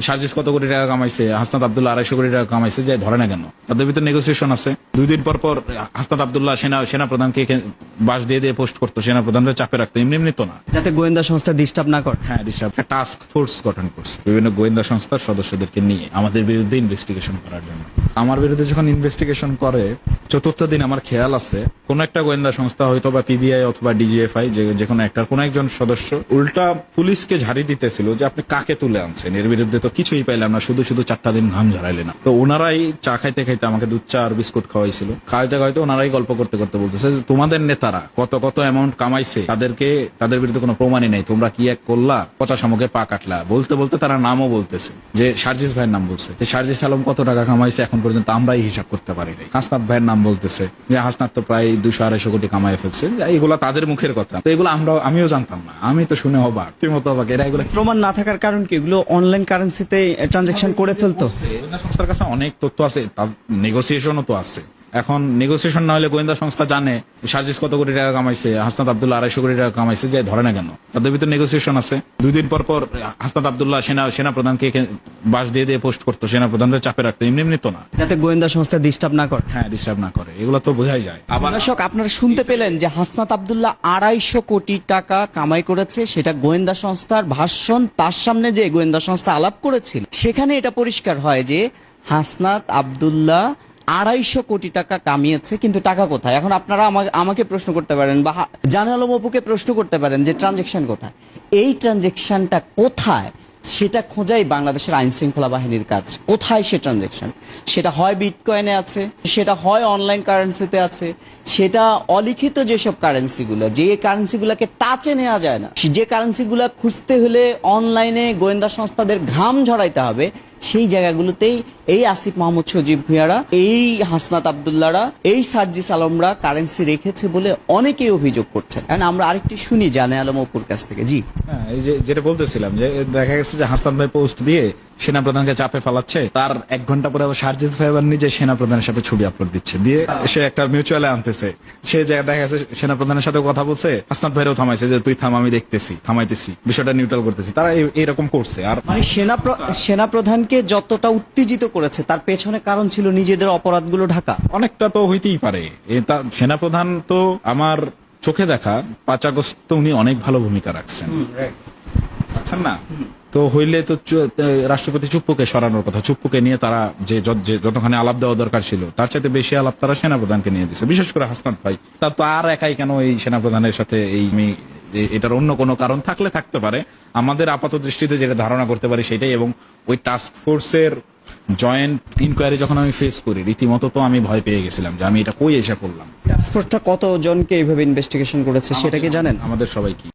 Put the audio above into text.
সার্জিস কত কোটি টাকা কামাইছে, হাসনাত আব্দুল্লাহ 250 কোটি টাকা কামাইছে, যে ধরে না কেন? তাদের ভিতরে নেগোসিয়েশন আছে। 2 দিন পর পর হাসনাত আব্দুল্লাহ সেনা প্রধানকে বাস দিয়ে পোস্ট করতো, সেনা প্রধানদের চাপে রাখতো, এমনি এমনি তো না। যাতে গোয়েন্দা সংস্থা ডিস্টার্ব না করে। হ্যাঁ, একটা টাস্ক ফোর্স গঠন করছে বিভিন্ন গোয়েন্দা সংস্থার সদস্যদেরকে নিয়ে আমাদের বিরুদ্ধে ইনভেস্টিগেশন করার জন্য। আমার বিরুদ্ধে যখন ইনভেস্টিগেশন করে, চতুর্থ দিন আমার খেয়াল আছে কোন একটা গোয়েন্দা সংস্থা, হয়তো বা পিবিআই অথবা ডিজিএফআই, যে কোনো একটা কোন একজন সদস্য উল্টা পুলিশকে ঝাড়ি দিতেছিল যে আপনি কাকে তুলে আনছেন, এর বিরুদ্ধে তো কিছুই পাইলাম না, শুধু 4টা দিন ঘাম ঝরাইলে না। তো ওনারাই চা খাইতে খাইতে আমাকে দুধ চা আর বিস্কুট খাওয়াইছিল। খাইতে খাইতে ওনারাই গল্প করতে করতে বলতেছে যে তোমাদের নেতারা কত কত অ্যামাউন্ট কামাইছে, তাদের বিরুদ্ধে কোনো প্রমাণই নেই, তোমরা কি এক করলা, পচা শামুকে পা কাটলা। বলতে বলতে তারা নামও বলতেছে, যে সার্জিস ভাইয়ের নাম বলছে, যে সার্জিস আলম কত টাকা কামাইছে এখন পর্যন্ত আমরাই হিসাব করতে পারি নাই। হাসনাত ভাইয়ের নাম বলতেছে, যে হাসনাত তো প্রায় 200-250 কোটি কামাই ফেলছে। এগুলা তাদের মুখের কথা, তো এগুলো আমিও জানতাম না, আমি তো শুনে অবাক, মতো অবাক। এরা এগুলো প্রমাণ না থাকার কারণ কি? এগুলো অনলাইন কারেন্সিতে ট্রানজাকশন করে ফেলতো। গোয়েন্দা সংস্থার কাছে অনেক তথ্য আছে, তার নেগোসিয়েশনও তো আছে। এখন নেগোসিয়েশন না হলে গোয়েন্দা সংস্থা জানে সার্জিস কত কোটি টাকা কামাইছে, হাসনাত আব্দুল্লাহ 250 কোটি টাকা কামাইছে, যে ধরে না কেন? তাদের ভিতরে নেগোসিয়েশন আছে। 2 দিন পর পর হাসনাত আব্দুল্লাহ সেনা প্রধানকে বাস দিয়ে পোস্ট করতো, সেনা প্রধানদের চাপে রাখতো, এমনি এমনি তো না। যাতে গোয়েন্দা সংস্থা ডিস্টার্ব না করে। হ্যাঁ, ডিস্টার্ব না করে, এগুলো তো বোঝাই যায়। আবার দর্শক, আপনারা শুনতে পেলেন যে হাসনাত আব্দুল্লাহ 250 কোটি টাকা কামাই করেছে, সেটা গোয়েন্দা সংস্থার ভাষণ, তার সামনে যে গোয়েন্দা সংস্থা আলাপ করেছিল সেখানে এটা পরিষ্কার হয় যে হাসনাত আব্দুল্লাহ 250 কোটি টাকা কামিয়েছে, কিন্তু টাকা কোথায়? এখন আপনারা আমাকে প্রশ্ন করতে পারেন বা জানে আলম অপুকে প্রশ্ন করতে পারেন যে ট্রানজেকশন কোথায়। এই ট্রানজেকশনটা কোথায় সেটা খোঁজাই বাংলাদেশের আইন শৃঙ্খলা বাহিনীর কাজ। কোথায় সে ট্রানজেকশন? সেটা হয় বিটকয়েনে আছে, সেটা হয় অনলাইন কারেন্সিতে আছে, সেটা অলিখিত যেসব কারেন্সিগুলো, যে কারেন্সিগুলোকে টাচে নেওয়া যায় না, যে কারেন্সিগুলো খুঁজতে হলে অনলাইনে গোয়েন্দা সংস্থাদের ঘাম ঝরাইতে হবে, সেই জায়গাগুলোতেই এই আসিফ মাহমুদ সজীব ভুঁইয়ারা, এই হাসনাত আব্দুল্লাহরা, এই সার্জিস আলমরা কারেন্সি রেখেছে বলে অনেকেই অভিযোগ করছে। কারণ আমরা আরেকটি শুনি জানে আলম অপুর কাছ থেকে। জি হ্যাঁ, এই যে যেটা বলতেছিলাম, যে দেখা গেছে যে হাসান ভাই পোস্ট দিয়ে সেনা প্রধানকে চাপে ফেলাচ্ছে, তার 1 ঘন্টা পরে আবার সার্জিস ভাই আবার নিজে সেনা প্রধানের সাথে ছবি আপলোড দিচ্ছে, দিয়ে সে একটা মিউচুয়ালে আনতেছে। সে জায়গায় দেখা গেছে সেনা প্রধানের সাথে কথা বলছে, হাসনাত ভাইরাও থামাইছে, যে তুই থাম, আমি দেখতেছি, থামাইতেছি, বিষয়টা নিউট্রাল করতেছি। তারা এরকম করছে। আর মানে সেনা প্রধানকে যতটা উত্তেজিত করেছে তার পেছনে কারণ ছিল নিজেদের অপরাধগুলো ঢাকা। অনেকটা তো হইতেই পারে। সেনা প্রধান তো আমার চোখে দেখা 5 আগস্ট উনি অনেক ভালো ভূমিকা রাখছেন না? তো হইলে তো রাষ্ট্রপতি চুপ্পুকে সরানোর কথা, চুপ্পুকে নিয়ে তারা যে যতখানি আলাপ দেওয়া দরকার ছিল তার চাইতে বেশি আলাপ তারা সেনাপ্রধানকে নিয়ে দিচ্ছে, বিশেষ করে হাসনাত ভাই। তার তো আর একাই কেন এই সেনাপ্রধানের সাথে এটার অন্য কোনো কারণ থাকতে পারে। আমাদের আপাত দৃষ্টিতে যেটা ধারণা করতে পারি সেটাই, এবং ওই টাস্ক ফোর্সের জয়েন্ট ইনকোয়ারি যখন আমি ফেস করি, রীতিমতো তো আমি ভয় পেয়ে গেছিলাম যে আমি এটা কই এসে করলাম। টাস্ক ফোর্সটা কতজনকে এইভাবে ইনভেস্টিগেশন করেছে সেটা কি জানেন? আমাদের সবাই কি